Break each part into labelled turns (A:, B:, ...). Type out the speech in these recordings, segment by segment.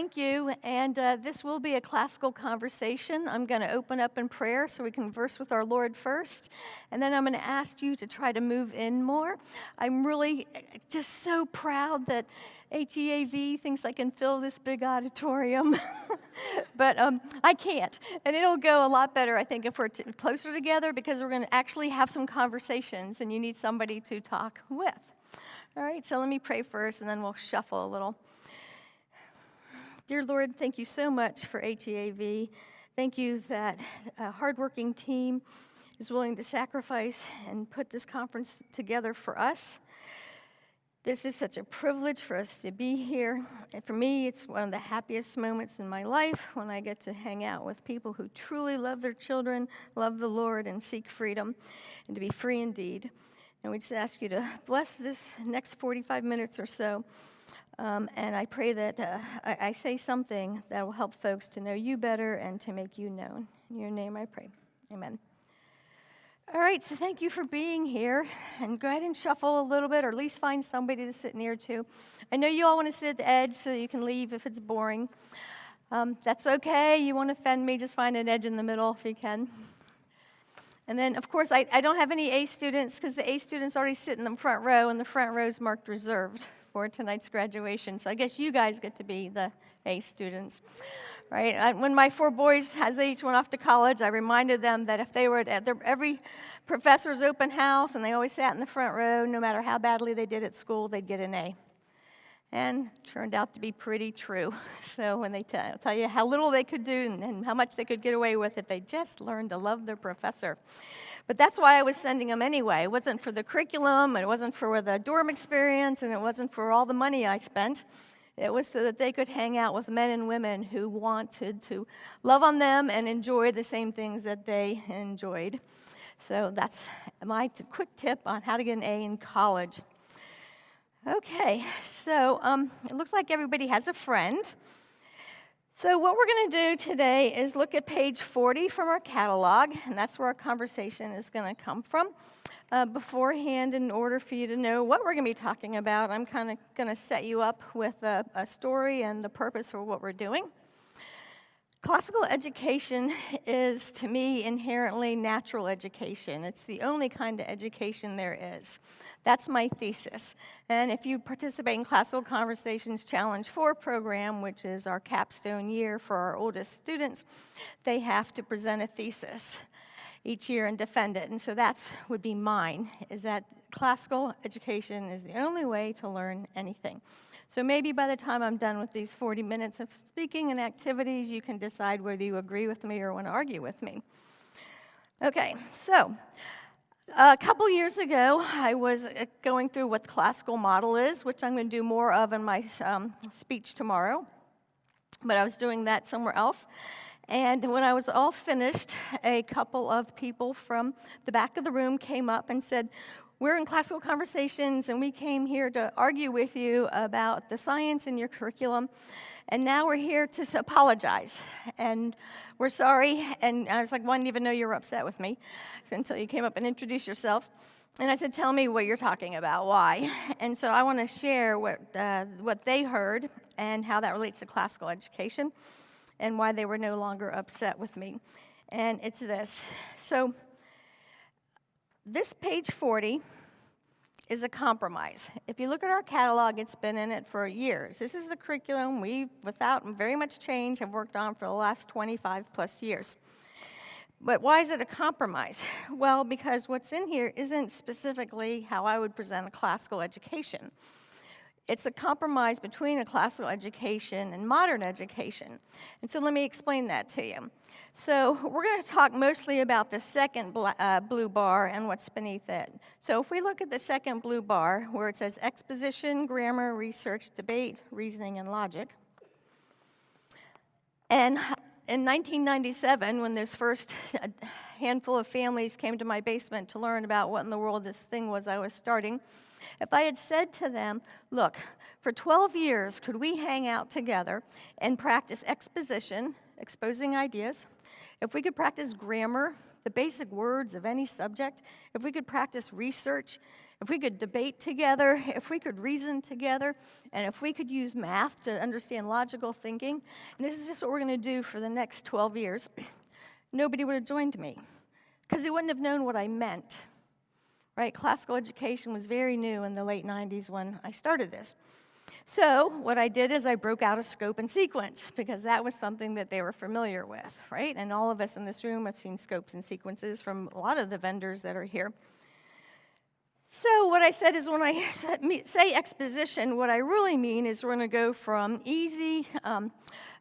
A: thank you. And this will be a classical conversation. I'm going to open up in prayer so we converse with our Lord first. And then I'm going to ask you to try to move in more. I'm really just so proud that HEAV thinks I can fill this big auditorium. But I can't. And it'll go a lot better, I think, if we're closer together because we're going to actually have some conversations and you need somebody to talk with. All right, so let me pray first and then we'll shuffle a little. Dear Lord, thank you so much for HEAV. Thank you that a hardworking team is willing to sacrifice and put this conference together for us. This is such a privilege for us to be here. And for me, it's one of the happiest moments in my life when I get to hang out with people who truly love their children, love the Lord, and seek freedom, and to be free indeed. And we just ask you to bless this next 45 minutes or so. And I pray that I say something that will help folks to know you better and to make you known. In your name I pray. Amen. All right, so thank you for being here. And go ahead and shuffle a little bit, or at least find somebody to sit near to. I know you all want to sit at the edge so that you can leave if it's boring. That's okay. You won't offend me. Just find an edge in the middle if you can. And then, of course, I don't have any A students because the A students already sit in the front row, and the front row is marked reserved for tonight's graduation. So I guess you guys get to be the A students, right? When my 4 boys, as they each went off to college, I reminded them that if they were at every professor's open house and they always sat in the front row, no matter how badly they did at school, they'd get an A. And turned out to be pretty true. So when they tell you how little they could do and how much they could get away with if they just learned to love their professor. But that's why I was sending them anyway. It wasn't for the curriculum, it wasn't for the dorm experience, and it wasn't for all the money I spent. It was so that they could hang out with men and women who wanted to love on them and enjoy the same things that they enjoyed. So that's my quick tip on how to get an A in college. Okay, so it looks like everybody has a friend. So what we're going to do today is look at page 40 from our catalog, and that's where our conversation is going to come from. Beforehand, in order for you to know what we're going to be talking about, I'm kind of going to set you up with a story and the purpose for what we're doing. Classical education is, to me, inherently natural education. It's the only kind of education there is. That's my thesis. And if you participate in Classical Conversations Challenge 4 program, which is our capstone year for our oldest students, they have to present a thesis each year and defend it. And so that's would be mine, is that classical education is the only way to learn anything. So maybe by the time I'm done with these 40 minutes of speaking and activities, you can decide whether you agree with me or want to argue with me. Okay, so a couple years ago, I was going through what the classical model is, which I'm going to do more of in my speech tomorrow. But I was doing that somewhere else. And when I was all finished, a couple of people from the back of the room came up and said, "We're in Classical Conversations, and we came here to argue with you about the science in your curriculum, and now we're here to apologize, and we're sorry." And I was like, "Well, I didn't even know you were upset with me until you came up and introduced yourselves." And I said, "Tell me what you're talking about, why?" And so I want to share what they heard and how that relates to classical education and why they were no longer upset with me. And it's this. So this page 40 is a compromise. If you look at our catalog, it's been in it for years. This is the curriculum we, without very much change, have worked on for the last 25 plus years. But why is it a compromise? Well, because what's in here isn't specifically how I would present a classical education. It's a compromise between a classical education and modern education. And so let me explain that to you. So we're going to talk mostly about the second blue bar and what's beneath it. So if we look at the second blue bar, where it says exposition, grammar, research, debate, reasoning, and logic. And in 1997, when this first handful of families came to my basement to learn about what in the world this thing was I was starting, if I had said to them, "Look, for 12 years, could we hang out together and practice exposition, exposing ideas? If we could practice grammar, the basic words of any subject, if we could practice research, If we could debate together, if we could reason together, and if we could use math to understand logical thinking, and this is just what we're going to do for the next 12 years, nobody would have joined me because they wouldn't have known what I meant, right? Classical education was very new in the late 90s when I started this. So what I did is I broke out a scope and sequence because that was something that they were familiar with, right? And all of us in this room have seen scopes and sequences from a lot of the vendors that are here. So what I said is when I say exposition, what I really mean is we're going to go from easy,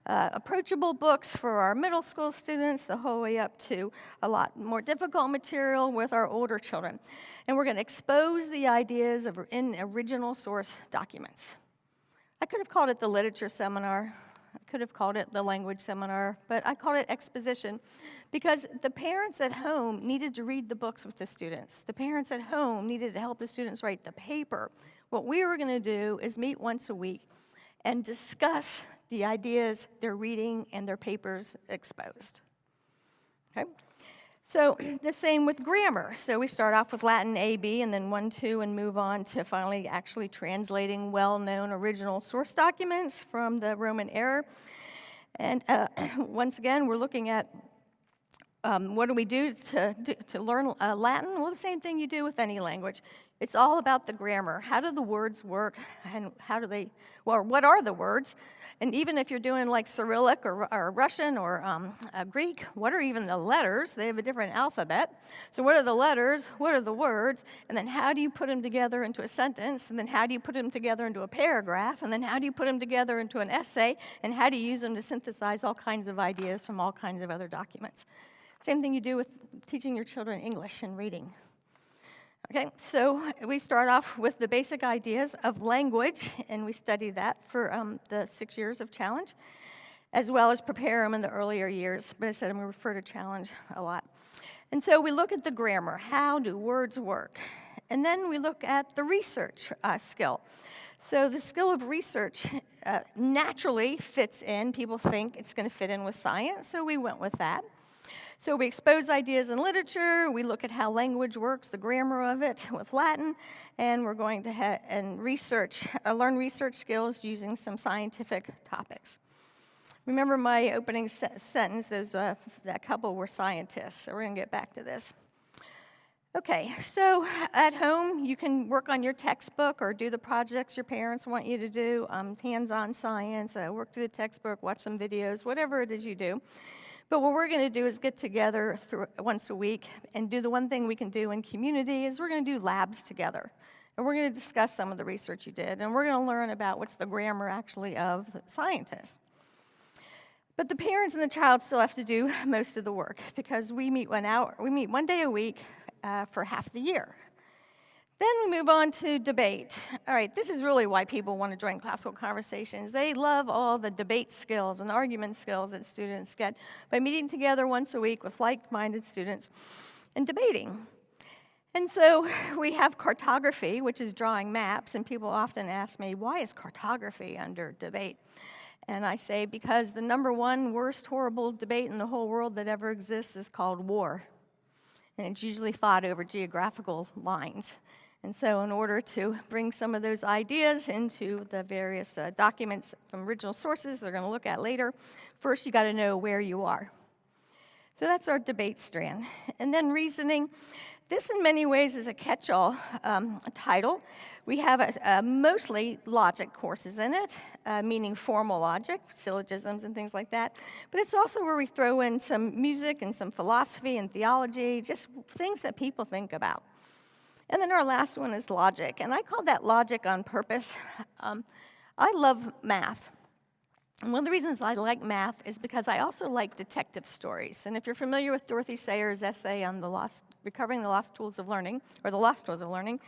A: approachable books for our middle school students the whole way up to a lot more difficult material with our older children. And we're going to expose the ideas in original source documents. I could have called it the literature seminar. I could have called it the language seminar, but I called it exposition because the parents at home needed to read the books with the students. The parents at home needed to help the students write the paper. What we were going to do is meet once a week and discuss the ideas they're reading and their papers exposed. Okay? So the same with grammar. So we start off with Latin A, B, and then 1, 2, and move on to finally actually translating well-known original source documents from the Roman era. And once again, we're looking at what do we do to learn Latin? Well, the same thing you do with any language. It's all about the grammar. How do the words work, and what are the words? And even if you're doing like Cyrillic or Russian or Greek, what are even the letters? They have a different alphabet. So what are the letters? What are the words? And then how do you put them together into a sentence? And then how do you put them together into a paragraph? And then how do you put them together into an essay? And how do you use them to synthesize all kinds of ideas from all kinds of other documents? Same thing you do with teaching your children English and reading. Okay, so we start off with the basic ideas of language, and we study that for the 6 years of challenge, as well as prepare them in the earlier years. But I said I'm going to refer to challenge a lot. And so we look at the grammar. How do words work? And then we look at the research skill. So the skill of research naturally fits in. People think it's going to fit in with science, so we went with that. So we expose ideas in literature, we look at how language works, the grammar of it with Latin, and we're going to learn research skills using some scientific topics. Remember my opening sentence, that couple were scientists, so we're going to get back to this. Okay, so at home, you can work on your textbook or do the projects your parents want you to do, hands-on science, work through the textbook, watch some videos, whatever it is you do. But what we're going to do is get together once a week and do the one thing we can do in community is we're going to do labs together. And we're going to discuss some of the research you did, and we're going to learn about what's the grammar actually of scientists. But the parents and the child still have to do most of the work because we meet 1 day a week for half the year. Then we move on to debate. All right, this is really why people want to join classical conversations. They love all the debate skills and argument skills that students get by meeting together once a week with like-minded students and debating. And so we have cartography, which is drawing maps, and people often ask me, why is cartography under debate? And I say, because the number one worst horrible debate in the whole world that ever exists is called war. And it's usually fought over geographical lines. And so in order to bring some of those ideas into the various documents from original sources they're going to look at later, first you got to know where you are. So that's our debate strand. And then reasoning. This in many ways is a catch-all title. We have mostly logic courses in it, meaning formal logic, syllogisms and things like that. But it's also where we throw in some music and some philosophy and theology, just things that people think about. And then our last one is logic, and I call that logic on purpose. I love math. And one of the reasons I like math is because I also like detective stories. And if you're familiar with Dorothy Sayers' essay on recovering the lost tools of learning, or the lost tools of learning,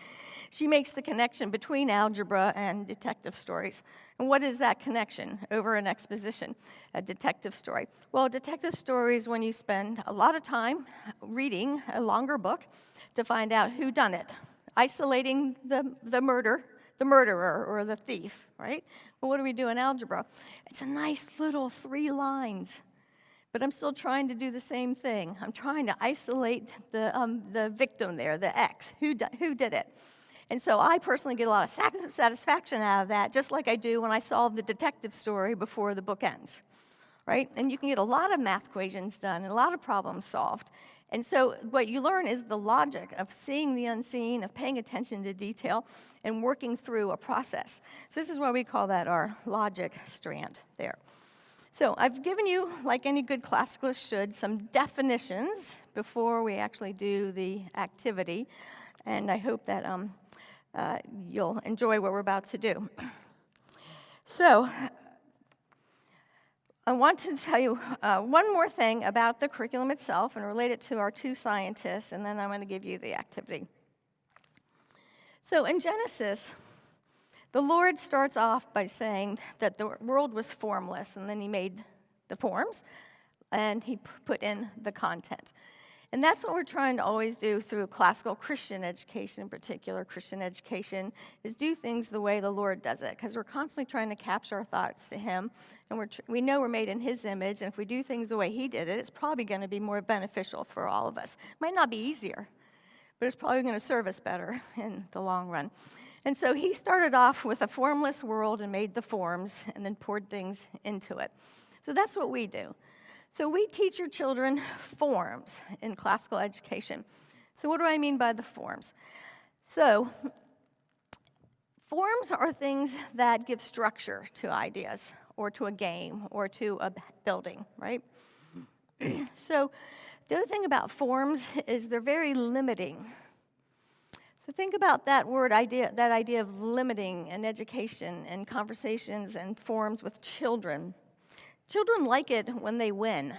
A: she makes the connection between algebra and detective stories. And what is that connection over an exposition, a detective story? Well, a detective story is when you spend a lot of time reading a longer book to find out who done it, isolating the murderer or the thief, right? Well, what do we do in algebra? It's a nice little 3 lines, but I'm still trying to do the same thing. I'm trying to isolate the victim there, the X, who did it. And so I personally get a lot of satisfaction out of that, just like I do when I solve the detective story before the book ends, right? And you can get a lot of math equations done and a lot of problems solved. And so what you learn is the logic of seeing the unseen, of paying attention to detail, and working through a process. So this is why we call that our logic strand there. So I've given you, like any good classicalist should, some definitions before we actually do the activity. And I hope that you'll enjoy what we're about to do. So I want to tell you one more thing about the curriculum itself and relate it to our two scientists, and then I'm going to give you the activity. So in Genesis, the Lord starts off by saying that the world was formless, and then he made the forms, and he put in the content. And that's what we're trying to always do through classical Christian education, in particular Christian education, is do things the way the Lord does it, because we're constantly trying to capture our thoughts to him, and we know we're made in his image, and if we do things the way he did it, it's probably going to be more beneficial for all of us. It might not be easier, but it's probably going to serve us better in the long run. And so he started off with a formless world and made the forms, and then poured things into it. So that's what we do. So we teach your children forms in classical education. So what do I mean by the forms? So forms are things that give structure to ideas or to a game or to a building, right? So the other thing about forms is they're very limiting. So think about that idea of limiting in education and conversations and forms with children. Children like it when they win.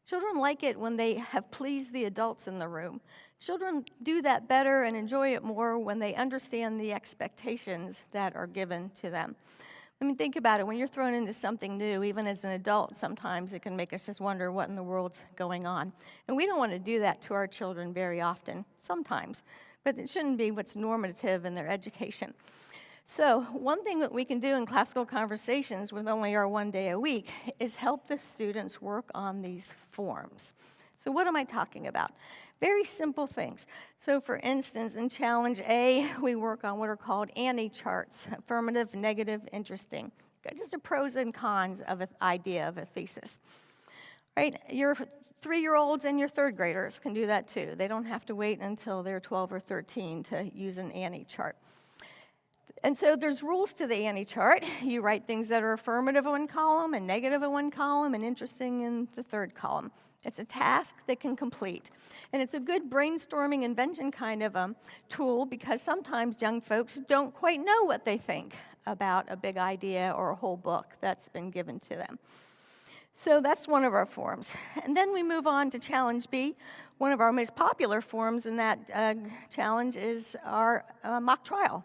A: Children like it when they have pleased the adults in the room. Children do that better and enjoy it more when they understand the expectations that are given to them. I mean, think about it. When you're thrown into something new, even as an adult, sometimes it can make us just wonder what in the world's going on. And we don't want to do that to our children very often, sometimes. But it shouldn't be what's normative in their education. So one thing that we can do in classical conversations with only our 1 day a week is help the students work on these forms. So what am I talking about? Very simple things. So for instance, in Challenge A, we work on what are called anti-charts, affirmative, negative, interesting. Just the pros and cons of an idea, of a thesis. Right? Your 3-year-olds and your 3rd graders can do that too. They don't have to wait until they're 12 or 13 to use an anti-chart. And so there's rules to the anti-chart. You write things that are affirmative in one column and negative in one column and interesting in the 3rd column. It's a task that can complete. And it's a good brainstorming invention kind of tool because sometimes young folks don't quite know what they think about a big idea or a whole book that's been given to them. So that's one of our forms. And then we move on to Challenge B. One of our most popular forms in that challenge is our mock trial.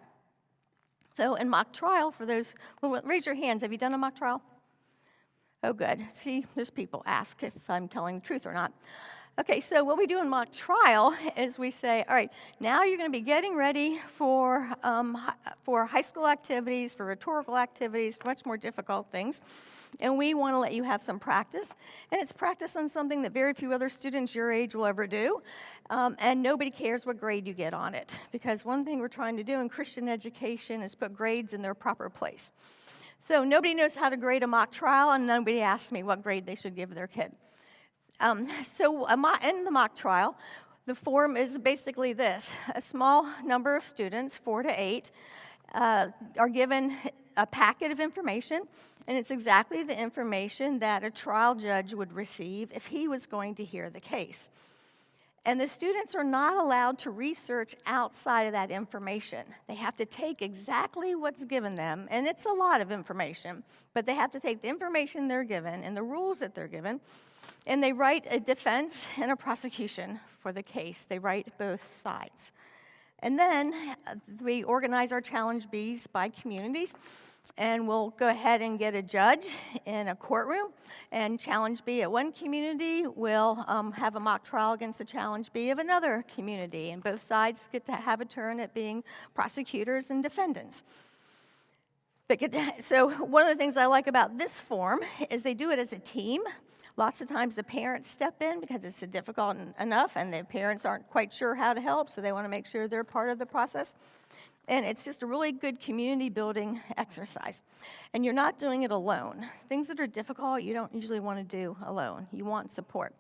A: So in mock trial, for those, well, raise your hands. Have you done a mock trial? Oh, good. See, there's people ask if I'm telling the truth or not. Okay, so what we do in mock trial is we say, all right, now you're going to be getting ready for high school activities, for rhetorical activities, for much more difficult things. And we want to let you have some practice. And it's practice on something that very few other students your age will ever do. And nobody cares what grade you get on it. Because one thing we're trying to do in Christian education is put grades in their proper place. So nobody knows how to grade a mock trial, and nobody asks me what grade they should give their kid. So in the mock trial, the form is basically this. A small number of students, 4 to 8, are given a packet of information, and it's exactly the information that a trial judge would receive if he was going to hear the case. And the students are not allowed to research outside of that information. They have to take exactly what's given them, and it's a lot of information, but they have to take the information they're given and the rules that they're given, and they write a defense and a prosecution for the case. They write both sides. And then we organize our Challenge Bs by communities, and we'll go ahead and get a judge in a courtroom, and Challenge B at one community will have a mock trial against the Challenge B of another community, and both sides get to have a turn at being prosecutors and defendants. So one of the things I like about this form is they do it as a team. Lots of times the parents step in because it's difficult enough, and the parents aren't quite sure how to help, so they want to make sure they're part of the process. And it's just a really good community building exercise. And you're not doing it alone. Things that are difficult, you don't usually want to do alone. You want support.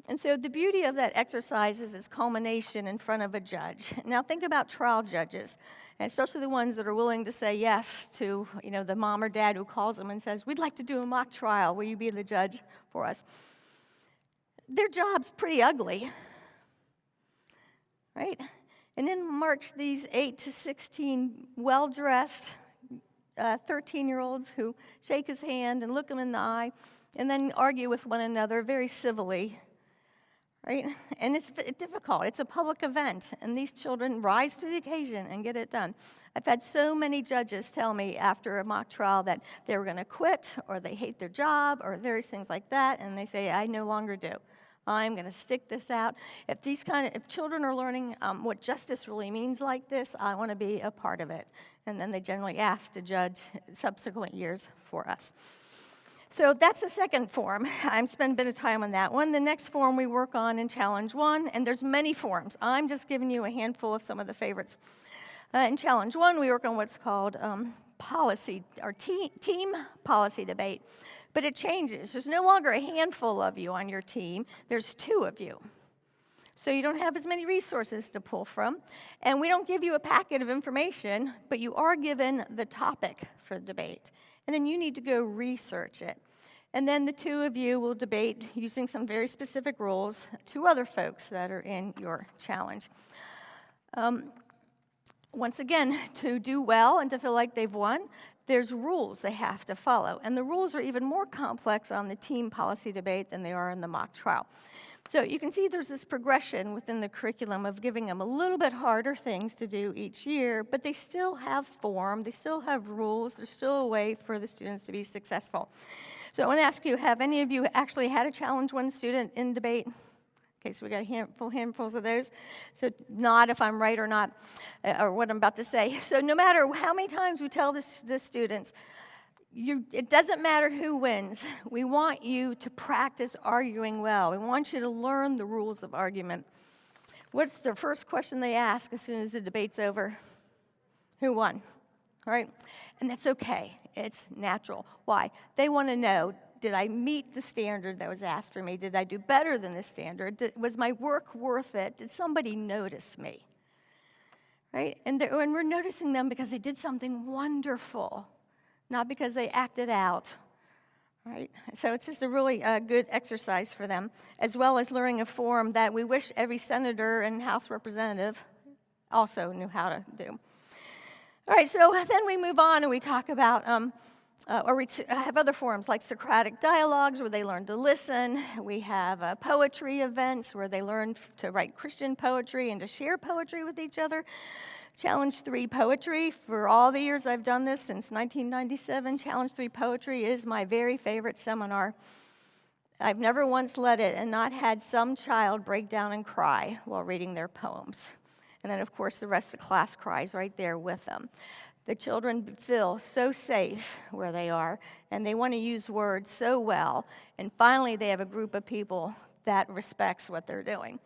A: And so the beauty of that exercise is its culmination in front of a judge. Now think about trial judges, and especially the ones that are willing to say yes to, the mom or dad who calls them and says, "We'd like to do a mock trial. Will you be the judge for us?" Their job's pretty ugly, right? And in March, these 8 to 16 well-dressed 13-year-olds who shake his hand and look him in the eye and then argue with one another very civilly, right? And it's difficult. It's a public event, and these children rise to the occasion and get it done. I've had so many judges tell me after a mock trial that they were going to quit or they hate their job or various things like that, and they say, "I no longer do. I'm going to stick this out. If children are learning what justice really means like this, I want to be a part of it." And then they generally ask to judge subsequent years for us. So that's the second form. I'm spending a bit of time on that one. The next form we work on in Challenge 1, and there's many forms. I'm just giving you a handful of some of the favorites. In Challenge 1, we work on what's called policy, or team policy debate. But it changes. There's no longer a handful of you on your team. There's 2 of you. So you don't have as many resources to pull from. And we don't give you a packet of information, but you are given the topic for debate. And then you need to go research it. And then the 2 of you will debate using some very specific rules to other folks that are in your challenge. Once again, to do well and to feel like they've won, there's rules they have to follow. And the rules are even more complex on the team policy debate than they are in the mock trial. So you can see there's this progression within the curriculum of giving them a little bit harder things to do each year, but they still have form, they still have rules, there's still a way for the students to be successful. So I want to ask you, have any of you actually had a Challenge 1 student in debate? Okay, so we got handfuls of those. So nod if I'm right or not, or what I'm about to say. So no matter how many times we tell the students, it doesn't matter who wins. We want you to practice arguing well. We want you to learn the rules of argument. What's the first question they ask as soon as the debate's over? Who won? All right? And that's okay. It's natural. Why? They want to know, did I meet the standard that was asked for me? Did I do better than the standard? Was my work worth it? Did somebody notice me? Right? And we're noticing them because they did something wonderful, not because they acted out. Right? So it's just a really good exercise for them, as well as learning a form that we wish every senator and House representative also knew how to do. All right, so then we move on and we talk about we have other forums like Socratic dialogues where they learn to listen. We have poetry events where they learn to write Christian poetry and to share poetry with each other. Challenge 3 poetry. For all the years I've done this, since 1997, Challenge 3 poetry is my very favorite seminar. I've never once led it and not had some child break down and cry while reading their poems. And then, of course, the rest of the class cries right there with them. The children feel so safe where they are, and they want to use words so well. And finally, they have a group of people that respects what they're doing.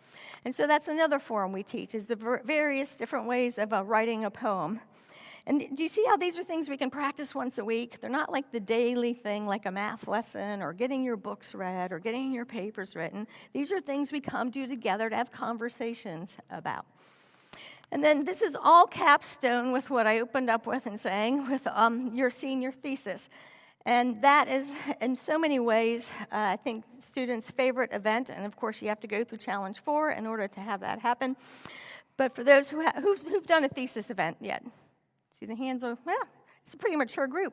A: And so that's another form we teach, is the various different ways of writing a poem. And do you see how these are things we can practice once a week? They're not like the daily thing, like a math lesson or getting your books read or getting your papers written. These are things we come to together to have conversations about. And then this is all capstone with what I opened up with and saying, with your senior thesis. And that is, in so many ways, I think students' favorite event. And of course, you have to go through Challenge 4 in order to have that happen. But for those who've done a thesis event yet, see the hands are, well, it's a pretty mature group.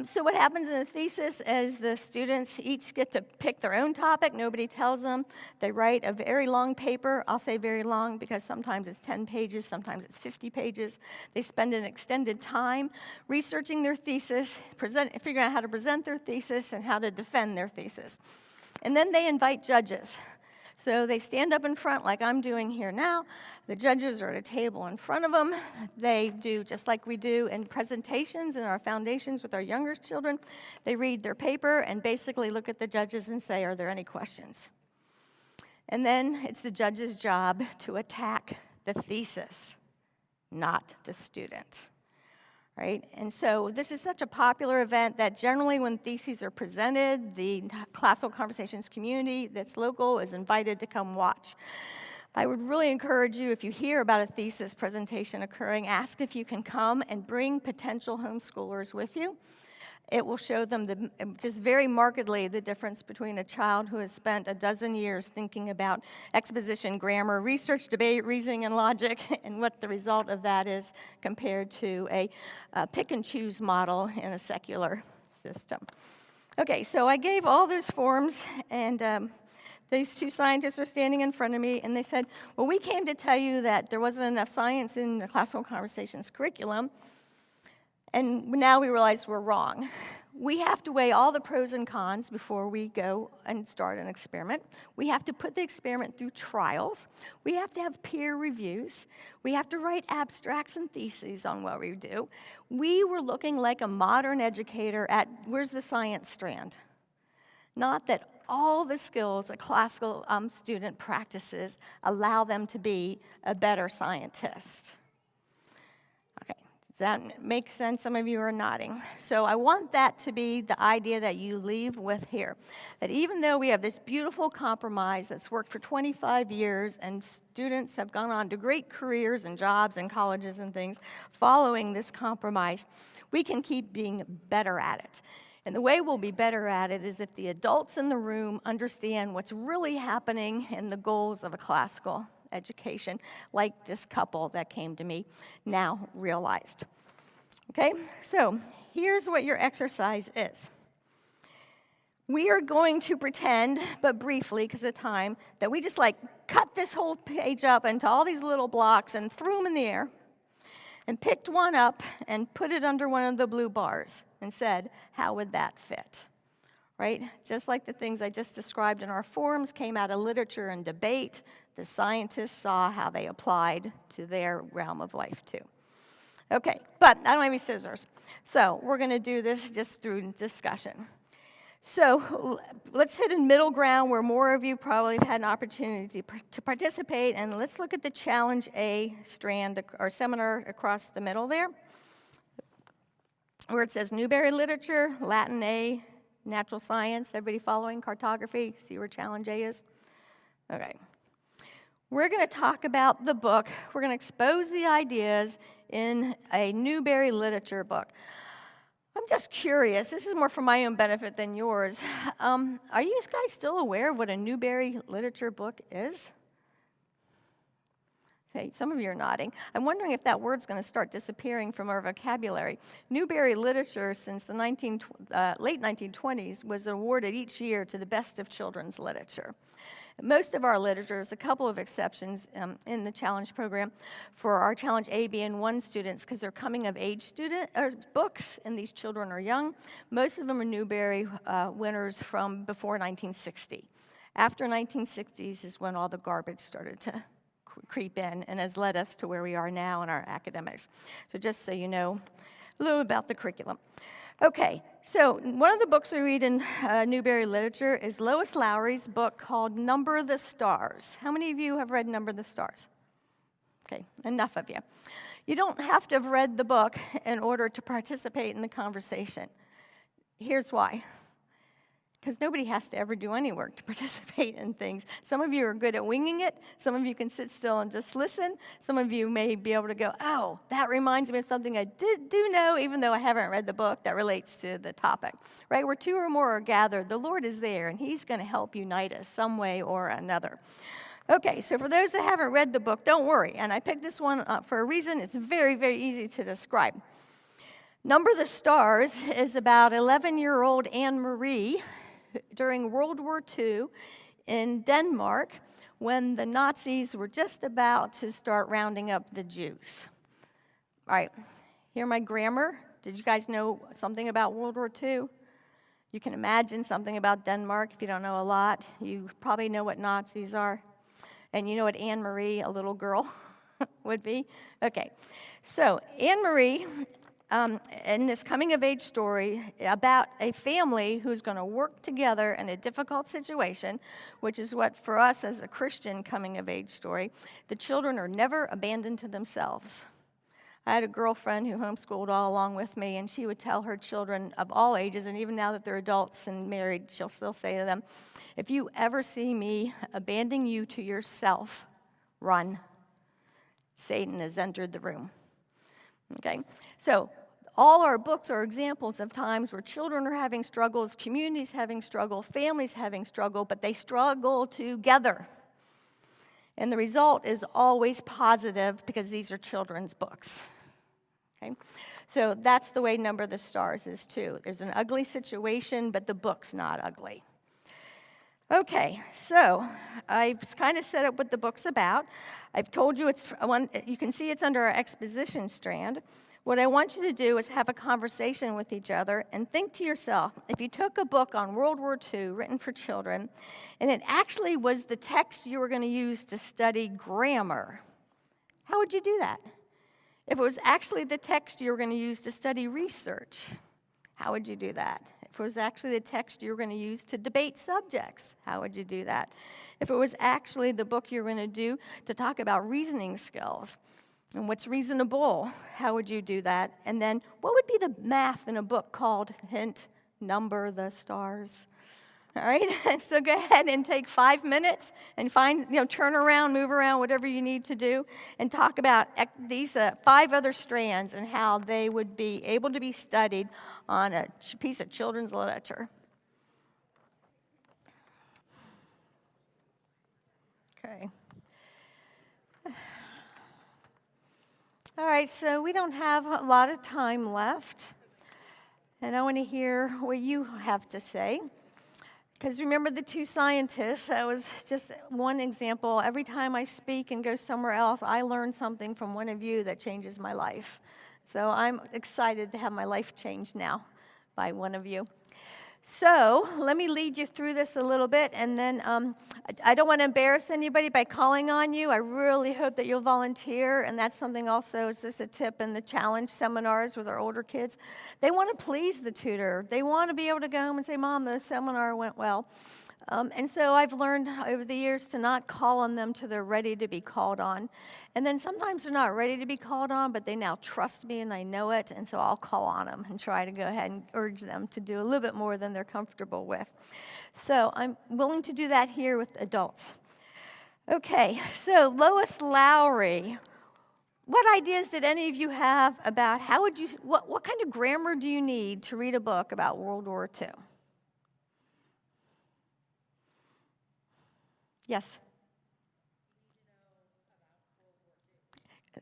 A: So what happens in a thesis is the students each get to pick their own topic. Nobody tells them. They write a very long paper. I'll say very long because sometimes it's 10 pages, sometimes it's 50 pages. They spend an extended time researching their thesis, figuring out how to present their thesis and how to defend their thesis. And then they invite judges. So they stand up in front like I'm doing here now. The judges are at a table in front of them. They do just like we do in presentations in our foundations with our younger children. They read their paper and basically look at the judges and say, are there any questions? And then it's the judge's job to attack the thesis. not the student. Right? And so this is such a popular event that generally when theses are presented, the classical conversations community that's local is invited to come watch. I would really encourage you, if you hear about a thesis presentation occurring, ask if you can come and bring potential homeschoolers with you. It will show them just very markedly the difference between a child who has spent a dozen years thinking about exposition, grammar, research, debate, reasoning, and logic, and what the result of that is compared to a pick-and-choose model in a secular system. Okay, so I gave all those forms, and these two scientists are standing in front of me, and they said, well, we came to tell you that there wasn't enough science in the classical conversations curriculum, and now we realize we're wrong. We have to weigh all the pros and cons before we go and start an experiment. We have to put the experiment through trials. We have to have peer reviews. We have to write abstracts and theses on what we do. We were looking like a modern educator at where's the science strand? Not that all the skills a classical student practices allow them to be a better scientist. Does that make sense? Some of you are nodding. So I want that to be the idea that you leave with here. That even though we have this beautiful compromise that's worked for 25 years and students have gone on to great careers and jobs and colleges and things following this compromise, we can keep being better at it. And the way we'll be better at it is if the adults in the room understand what's really happening in the goals of a classical education, like this couple that came to me now realized. Okay, so here's what your exercise is. We are going to pretend, but briefly because of time, that we just cut this whole page up into all these little blocks and threw them in the air and picked one up and put it under one of the blue bars and said, how would that fit? Right? Just like the things I just described in our forums came out of literature and debate, the scientists saw how they applied to their realm of life too. Okay, but I don't have any scissors. So we're going to do this just through discussion. So let's hit a middle ground where more of you probably have had an opportunity to participate, and let's look at the Challenge A strand or seminar across the middle there, where it says Newberry Literature, Latin A, Natural Science. Everybody following? Cartography? See where Challenge A is? Okay. We're going to talk about the book. We're going to expose the ideas in a Newberry Literature book. I'm just curious. This is more for my own benefit than yours. Are you guys still aware of what a Newberry Literature book is? Okay, some of you are nodding. I'm wondering if that word's going to start disappearing from our vocabulary. Newberry Literature, since the late 1920s, was awarded each year to the best of children's literature. Most of our literature, there's a couple of exceptions in the Challenge program for our Challenge A, B, and 1 students because they're coming-of-age books, and these children are young. Most of them are Newberry winners from before 1960. After 1960s is when all the garbage started to creep in and has led us to where we are now in our academics. So just so you know a little about the curriculum. Okay, so one of the books we read in Newberry Literature is Lois Lowry's book called Number the Stars. How many of you have read Number the Stars? Okay, enough of you. You don't have to have read the book in order to participate in the conversation. Here's why. Because nobody has to ever do any work to participate in things. Some of you are good at winging it. Some of you can sit still and just listen. Some of you may be able to go, oh, that reminds me of something I do know, even though I haven't read the book that relates to the topic. Right? Where 2 or more are gathered, the Lord is there, and he's going to help unite us some way or another. Okay, so for those that haven't read the book, don't worry. And I picked this one up for a reason. It's very, very easy to describe. Number the Stars is about 11-year-old Anne Marie during World War II in Denmark when the Nazis were just about to start rounding up the Jews. All right, here my grammar. Did you guys know something about World War II? You can imagine something about Denmark if you don't know a lot. You probably know what Nazis are. And you know what Anne Marie, a little girl, would be? Okay, so Anne Marie, in this coming-of-age story about a family who's going to work together in a difficult situation, which is what, for us as a Christian coming-of-age story, the children are never abandoned to themselves. I had a girlfriend who homeschooled all along with me, and she would tell her children of all ages, and even now that they're adults and married, she'll still say to them, if you ever see me abandoning you to yourself, run. Satan has entered the room. Okay? So all our books are examples of times where children are having struggles, communities having struggle, families having struggle, but they struggle together. And the result is always positive because these are children's books. Okay? So that's the way Number the Stars is too. There's an ugly situation, but the book's not ugly. Okay, so I've kind of set up what the book's about. I've told you you can see it's under our exposition strand. What I want you to do is have a conversation with each other and think to yourself, if you took a book on World War II written for children, and it actually was the text you were going to use to study grammar, how would you do that? If it was actually the text you were going to use to study research, how would you do that? If it was actually the text you were going to use to debate subjects, how would you do that? If it was actually the book you were going to do to talk about reasoning skills and what's reasonable, how would you do that? And then what would be the math in a book called, hint, Number the Stars? All right, so go ahead and take 5 minutes and turn around, move around, whatever you need to do, and talk about these 5 other strands and how they would be able to be studied on a piece of children's literature. Okay. All right, so we don't have a lot of time left, and I want to hear what you have to say. Because remember the 2 scientists, that was just one example. Every time I speak and go somewhere else, I learn something from one of you that changes my life. So I'm excited to have my life changed now by one of you. So let me lead you through this a little bit, and then I don't want to embarrass anybody by calling on you. I really hope that you'll volunteer, and that's something also, is this a tip in the challenge seminars with our older kids? They want to please the tutor. They want to be able to go home and say, Mom, the seminar went well. And so I've learned over the years to not call on them till they're ready to be called on. And then sometimes they're not ready to be called on, but they now trust me and I know it, and so I'll call on them and try to go ahead and urge them to do a little bit more than they're comfortable with. So I'm willing to do that here with adults. Okay, so Lois Lowry, what ideas did any of you have about what kind of grammar do you need to read a book about World War II? Yes.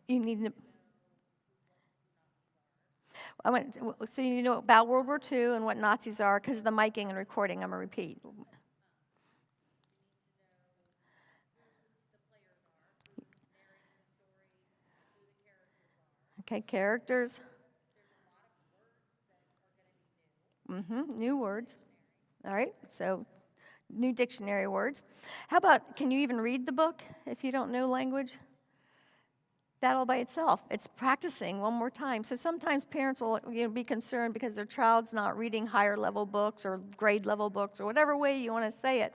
A: You need to. So you know about World War II and what Nazis are, because of the miking and recording. I'm going to repeat. Okay, characters. New words. All right, so new dictionary words. How about, can you even read the book if you don't know language? That all by itself. It's practicing one more time. So sometimes parents will be concerned because their child's not reading higher level books or grade level books or whatever way you want to say it.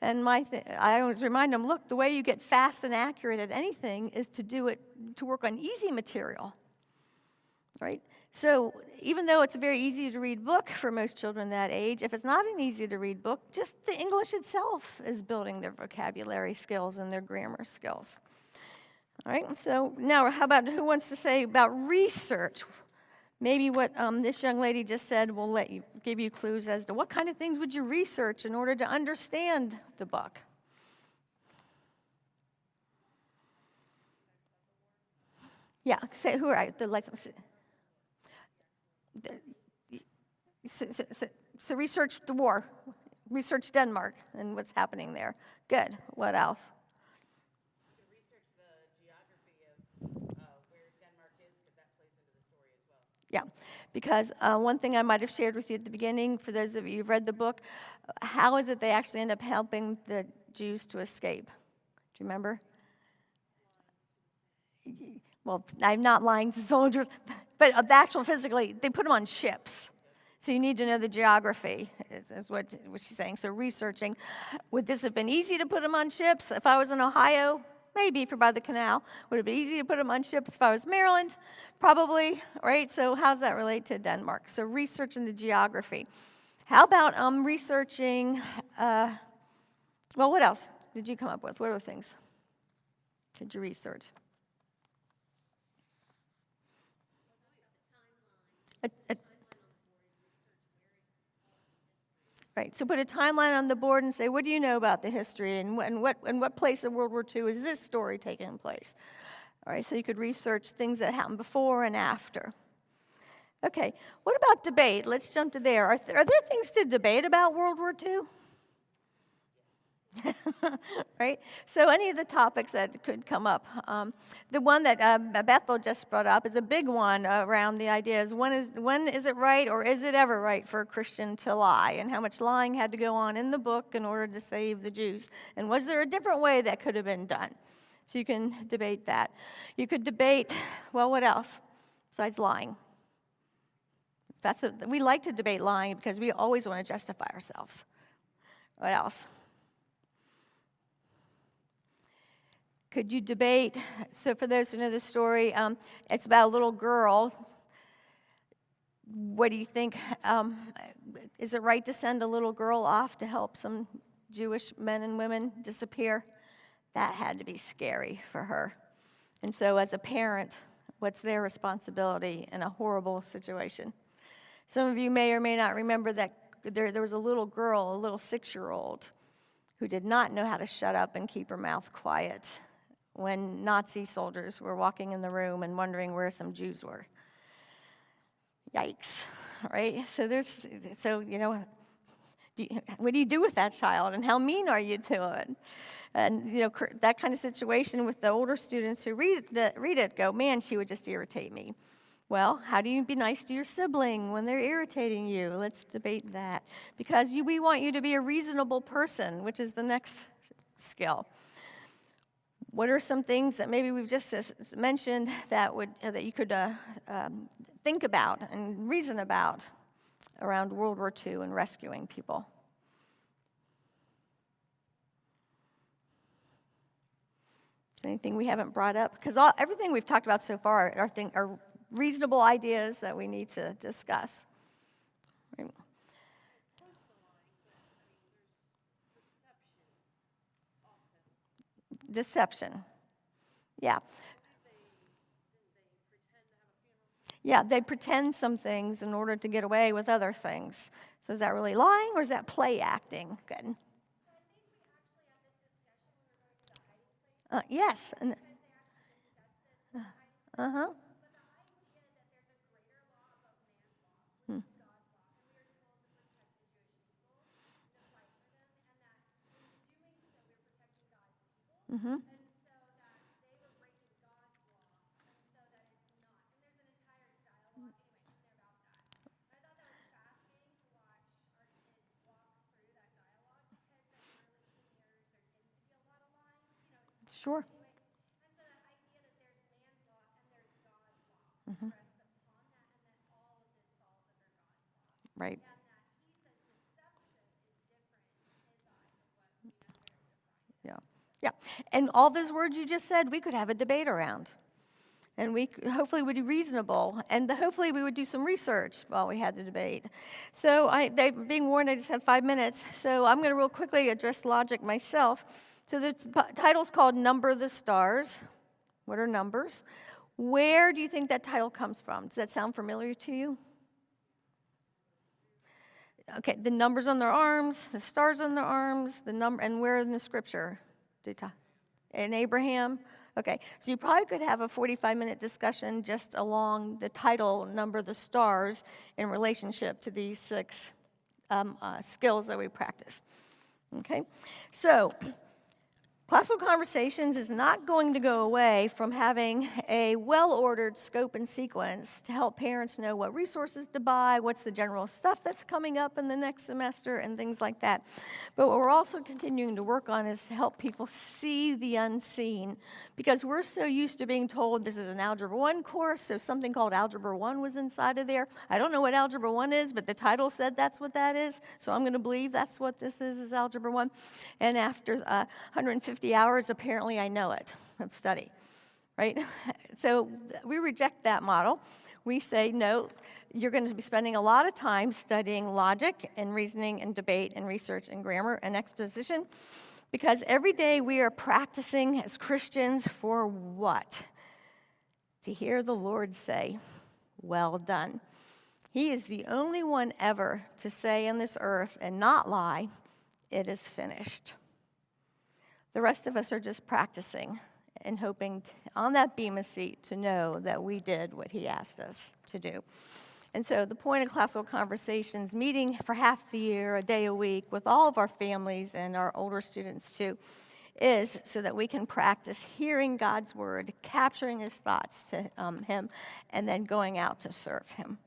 A: And I always remind them, look, the way you get fast and accurate at anything is to work on easy material, right? So even though it's a very easy to read book for most children that age, if it's not an easy to read book, just the English itself is building their vocabulary skills and their grammar skills. All right, so now how about who wants to say about research? Maybe what this young lady just said will give you clues as to what kind of things would you research in order to understand the book. Yeah, say who are the lights? So research the war, research Denmark and what's happening there. Good. What else? Yeah, because one thing I might have shared with you at the beginning, for those of you who've read the book, how is it they actually end up helping the Jews to escape? Do you remember? Well, I'm not lying to soldiers, but physically, they put them on ships. So you need to know the geography, is what she's saying. So researching, would this have been easy to put them on ships? If I was in Ohio, Maybe if you're by the canal. Would it be easy to put them on ships if I was Maryland? Probably, right? So how does that relate to Denmark? So researching the geography. How about researching, well, what else did you come up with? What other things did you research? Right, so put a timeline on the board and say, what do you know about the history, and what place of World War II is this story taking place? All right, so you could research things that happened before and after. Okay, what about debate? Let's jump to there. Are there things to debate about World War II? Right? So any of the topics that could come up. The one that Bethel just brought up is a big one around the idea is when is it right or is it ever right for a Christian to lie? And how much lying had to go on in the book in order to save the Jews? And was there a different way that could have been done? So you can debate that. You could debate, well, what else besides lying? We like to debate lying because we always want to justify ourselves. What else? Could you debate? So for those who know the story, it's about a little girl. What do you think? Is it right to send a little girl off to help some Jewish men and women disappear? That had to be scary for her. And so as a parent, what's their responsibility in a horrible situation? Some of you may or may not remember that there was a little girl, a little 6-year-old, who did not know how to shut up and keep her mouth quiet when Nazi soldiers were walking in the room and wondering where some Jews were. Yikes, right? So what do you do with that child, and how mean are you to it? And that kind of situation with the older students who read it go, man, she would just irritate me. Well, how do you be nice to your sibling when they're irritating you? Let's debate that. Because we want you to be a reasonable person, which is the next skill. What are some things that maybe we've just mentioned that you could think about and reason about around World War II and rescuing people? Anything we haven't brought up? Because everything we've talked about so far are reasonable ideas that we need to discuss. Right. Deception. Yeah. Yeah, they pretend some things in order to get away with other things. So is that really lying or is that play acting? Good. Yes. Uh-huh. Mm-hmm. Sure. Mm-hmm. Right. Yeah. Yeah. And all those words you just said, we could have a debate around. And we hopefully would be reasonable. And hopefully we would do some research while we had the debate. So being warned, I just have 5 minutes. So I'm going to real quickly address logic myself. So the title's called Number the Stars. What are numbers? Where do you think that title comes from? Does that sound familiar to you? Okay, the numbers on their arms, the stars on their arms, and where in the scripture? In Abraham? Okay, so you probably could have a 45-minute discussion just along the title, Number the Stars, in relationship to these 6 skills that we practice. Okay, so Classical Conversations is not going to go away from having a well-ordered scope and sequence to help parents know what resources to buy, what's the general stuff that's coming up in the next semester, and things like that. But what we're also continuing to work on is to help people see the unseen, because we're so used to being told this is an Algebra 1 course, so something called Algebra 1 was inside of there. I don't know what Algebra 1 is, but the title said that's what that is, so I'm going to believe that's what this is Algebra 1. And after 150 50 hours, apparently I know it of study, right? So we reject that model. We say, no, you're going to be spending a lot of time studying logic and reasoning and debate and research and grammar and exposition, because every day we are practicing as Christians for what? To hear the Lord say, well done. He is the only one ever to say on this earth and not lie, it is finished. The rest of us are just practicing and hoping on that bema seat to know that we did what he asked us to do. And so the point of Classical Conversations, meeting for half the year, a day a week, with all of our families and our older students too, is so that we can practice hearing God's word, capturing his thoughts to him, and then going out to serve him.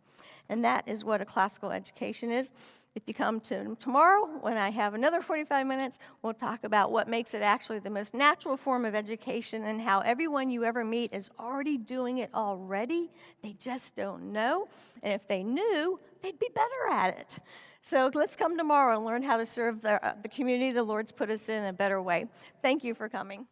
A: And that is what a classical education is. If you come to tomorrow, when I have another 45 minutes, we'll talk about what makes it actually the most natural form of education and how everyone you ever meet is already doing it already. They just don't know. And if they knew, they'd be better at it. So let's come tomorrow and learn how to serve the community the Lord's put us in a better way. Thank you for coming.